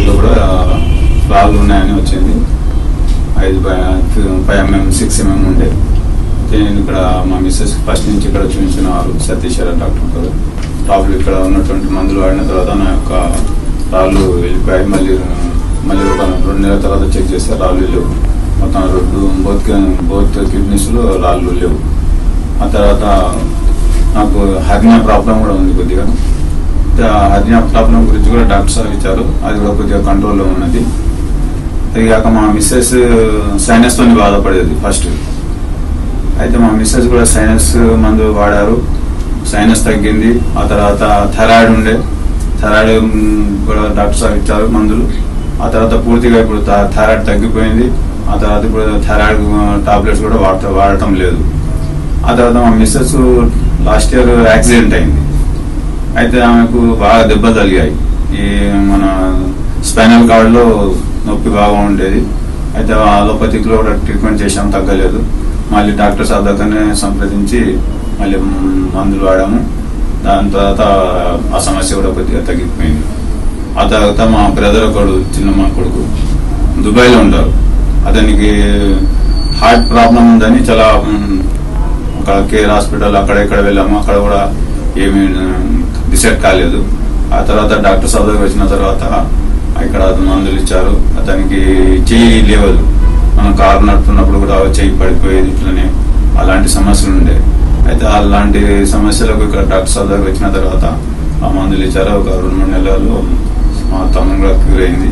లో కూడా రాళ్ళు ఉన్నాయని వచ్చింది. 5 mm 6 mm ఉండే. నేను ఇక్కడ మా మిస్సెస్ ఫస్ట్ నుంచి ఇక్కడ చూపించినారు సతీశ్వర డాక్టర్ గారు. రాళ్ళు ఇక్కడ ఉన్నటువంటి మందులు వాడిన తర్వాత నా యొక్క రాళ్ళు వెళ్ళిపోయాయి. మళ్ళీ ఒక 2 నెలల తర్వాత చెక్ చేస్తే రాళ్ళు లేవు. మొత్తం బోత్ కిడ్నీస్లో రాళ్ళు లేవు. ఆ తర్వాత నాకు హర్నియా ప్రాబ్లం కూడా ఉంది కొద్దిగా. హర్నియా ప్రాబ్లం గురించి కూడా డాక్టర్ సార్ ఇచ్చారు. అది కూడా కొద్దిగా కంట్రోల్లో ఉన్నది. అది కాక మా మిస్సెస్ సైనస్ తోని బాధపడేది ఫస్ట్. అయితే మా మిస్సెస్ కూడా సైనస్ మందు వాడారు. సైనస్ తగ్గింది. ఆ తర్వాత థైరాయిడ్ కూడా డాక్టర్ సార్ ఇచ్చారు మందులు. ఆ తర్వాత పూర్తిగా ఇప్పుడు థైరాయిడ్ తగ్గిపోయింది. ఆ తర్వాత ఇప్పుడు థైరాయిడ్ టాబ్లెట్స్ కూడా వాడటం లేదు. ఆ తర్వాత మా మిస్సెస్ లాస్ట్ ఇయర్ యాక్సిడెంట్ అయింది. అయితే ఆమెకు బాగా దెబ్బలు తగిలాయి. ఈ మన స్పైనల్ కార్డ్లో నొప్పి బాగా ఉండేది. అయితే అలోపతిక్లో కూడా ట్రీట్మెంట్ చేసాము, తగ్గలేదు. మళ్ళీ డాక్టర్ సార్ దగ్గరనే సంప్రదించి మళ్ళీ మందులు వాడాము. దాని తర్వాత ఆ సమస్య కూడా కొద్దిగా తగ్గిపోయింది. ఆ తర్వాత మా బ్రదర్ ఒకడు చిన్న కొడుకు దుబాయ్లో ఉంటారు. అతనికి హార్ట్ ప్రాబ్లం ఉందని చాలా అక్కడ కేర్ హాస్పిటల్ అక్కడ ఇక్కడ వెళ్ళాము. అక్కడ కూడా ఏమీ డిసైడ్ కాలేదు. ఆ తర్వాత డాక్టర్ సార్ దగ్గర వచ్చిన తర్వాత ఇక్కడ మందులు ఇచ్చారు. అతనికి చెయ్యి లేవదు. మనం కారు నడుపుతున్నప్పుడు కూడా చెయ్యి పడిపోయేది. ఇట్లనే అలాంటి సమస్యలు ఉండే. అయితే అలాంటి సమస్యలకు ఇక్కడ డాక్టర్ సార్ దగ్గర వచ్చిన తర్వాత ఆ మందులు ఇచ్చారు. ఒక 2-3 నెలల్లో మా తమ్ముడు కూడా క్యూర్ అయింది.